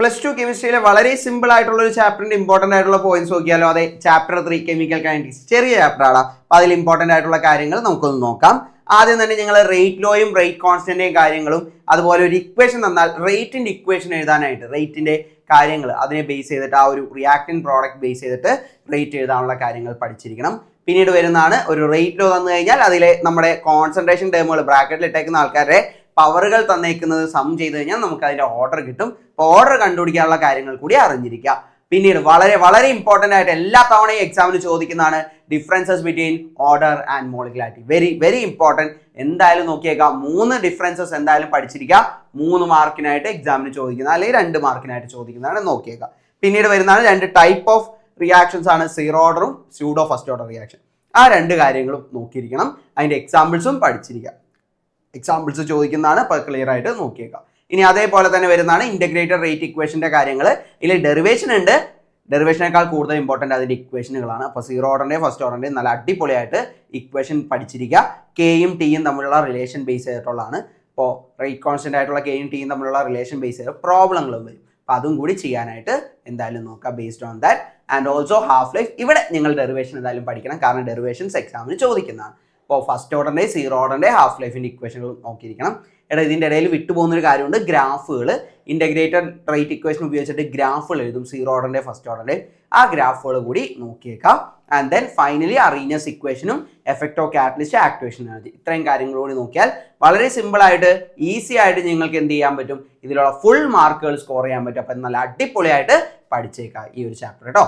Plus two കെമിസ്ട്രിയിലെ വളരെ simple ആയിട്ടുള്ള ഒരു ചാപ്റ്ററിന്റെ ഇമ്പോർട്ടന്റ് ആയിട്ടുള്ള പോയിന്റ്സ് നോക്കിയാലോ. അതെ, ചാപ്റ്റർ 3 കെമിക്കൽ കൈനറ്റിക്സ്, ചെറിയ ചാപ്റ്ററാണ്. അപ്പൊ അതിൽ ഇമ്പോർട്ടന്റ് ആയിട്ടുള്ള കാര്യങ്ങൾ നമുക്കൊന്ന് നോക്കാം. ആദ്യം തന്നെ നിങ്ങൾ റേറ്റ് ലോയും റേറ്റ് കോൺസ്റ്റന്റേയും കാര്യങ്ങളും, അതുപോലെ ഒരു ഇക്വേഷൻ തന്നാൽ റേറ്റിന്റെ ഇക്വേഷൻ എഴുതാനായിട്ട് റേറ്റിന്റെ കാര്യങ്ങൾ അതിനെ ബേസ് ചെയ്തിട്ട് ആ ഒരു റിയാക്ടന്റ് പ്രോഡക്റ്റ് ബേസ് ചെയ്തിട്ട് റേറ്റ് എഴുതാനുള്ള കാര്യങ്ങൾ പഠിച്ചിരിക്കണം. പിന്നീട് വരുന്നതാണ് ഒരു റേറ്റ് ലോ തന്നു കഴിഞ്ഞാൽ അതിലെ നമ്മുടെ കോൺസെൻട്രേഷൻ ടേമുകൾ ബ്രാക്കറ്റിൽ ഇട്ടേക്കുന്ന ആൾക്കാരുടെ പവറുകൾ തന്നേക്കുന്നത് സം ചെയ്ത് കഴിഞ്ഞാൽ നമുക്ക് അതിന്റെ ഓർഡർ കിട്ടും. അപ്പോൾ ഓർഡർ കണ്ടുപിടിക്കാനുള്ള കാര്യങ്ങൾ കൂടി അറിഞ്ഞിരിക്കുക. പിന്നീട് വളരെ വളരെ ഇമ്പോർട്ടന്റ് ആയിട്ട് എല്ലാ തവണയും എക്സാമിന് ചോദിക്കുന്നതാണ് differences between order and molecularity. Very very important. എന്തായാലും നോക്കിയേക്കാം, 3 ഡിഫറൻസസ് എന്തായാലും പഠിച്ചിരിക്കുക. 3 മാർക്കിനായിട്ട് എക്സാമിന് ചോദിക്കുന്ന അല്ലെങ്കിൽ 2 മാർക്കിനായിട്ട് ചോദിക്കുന്നതാണ്, നോക്കിയേക്കാം. പിന്നീട് വരുന്നതാണ് 2 ടൈപ്പ് ഓഫ് റിയാക്ഷൻസ് ആണ്, സീറോ ഓർഡറും സ്യൂഡോ ഫസ്റ്റ് ഓർഡർ റിയാക്ഷൻ. ആ 2 കാര്യങ്ങളും നോക്കിയിരിക്കണം. അതിന്റെ എക്സാമ്പിൾസും പഠിച്ചിരിക്കുക. എക്സാമ്പിൾസ് ചോദിക്കുന്നതാണ്, അപ്പോൾ ക്ലിയർ ആയിട്ട് നോക്കിയേക്കാം. ഇനി അതേപോലെ തന്നെ വരുന്നതാണ് ഇന്റഗ്രേറ്റഡ് റേറ്റ് ഇക്വേഷന്റെ കാര്യങ്ങൾ. ഇതിൽ ഡെറിവേഷൻ ഉണ്ട്. ഡെറിവേഷനേക്കാൾ കൂടുതൽ ഇമ്പോർട്ടൻ്റ് അതിന്റെ ഇക്വേഷനുകളാണ്. അപ്പോൾ സീറോ ഓർഡറിന്റെയും ഫസ്റ്റ് ഓർഡറിന്റെയും നല്ല അടിപൊളിയായിട്ട് ഇക്വേഷൻ പഠിച്ചിരിക്കുക. കെയും ടിയും തമ്മിലുള്ള റിലേഷൻ ബേസ് ചെയ്തിട്ടുള്ളതാണ്. അപ്പോൾ റേറ്റ് കോൺസ്റ്റന്റ് ആയിട്ടുള്ള കെയും ടിയും തമ്മിലുള്ള റിലേഷൻ ബേസ് ചെയ്ത പ്രോബ്ലങ്ങളും വരും. അപ്പോൾ അതും കൂടി ചെയ്യാനായിട്ട് എന്തായാലും നോക്കാം based on that. And also half life, ഇവിടെ നിങ്ങൾ ഡെറിവേഷൻ എന്തായാലും പഠിക്കണം, കാരണം ഡെറിവേഷൻസ് എക്സാമിന് ചോദിക്കുന്നതാണ്. അപ്പോൾ ഫസ്റ്റ് ഓർഡറിന്റെ സീറോ ഓർഡറിന്റെ ഹാഫ് ലൈഫിന്റെ ഇക്വേഷനുകൾ നോക്കിയിരിക്കണം. ഇതിന്റെ ഇടയിൽ വിട്ടുപോകുന്നൊരു കാര്യമുണ്ട്, ഗ്രാഫുകൾ. ഇന്റഗ്രേറ്റഡ് റേറ്റ് ഇക്വേഷൻ ഉപയോഗിച്ചിട്ട് ഗ്രാഫുകൾ എഴുതും, സീറോ ഓർഡറിന്റെ ഫസ്റ്റ് ഓർഡറിന്റെ. ആ ഗ്രാഫുകൾ കൂടി നോക്കിയേക്കാം. ആൻഡ് ദെൻ ഫൈനലി അറീനസ് ഇക്വേഷനും effect of catalyst activation energy, ഇത്രയും കാര്യങ്ങൾ കൂടി നോക്കിയാൽ വളരെ സിമ്പിൾ ആയിട്ട് ഈസി ആയിട്ട് നിങ്ങൾക്ക് എന്ത് ചെയ്യാൻ പറ്റും, ഇതിലുള്ള ഫുൾ മാർക്കുകൾ സ്കോർ ചെയ്യാൻ പറ്റും. അപ്പം നല്ല അടിപൊളിയായിട്ട് പഠിച്ചേക്കാം ഈ ഒരു ചാപ്റ്റർ കേട്ടോ.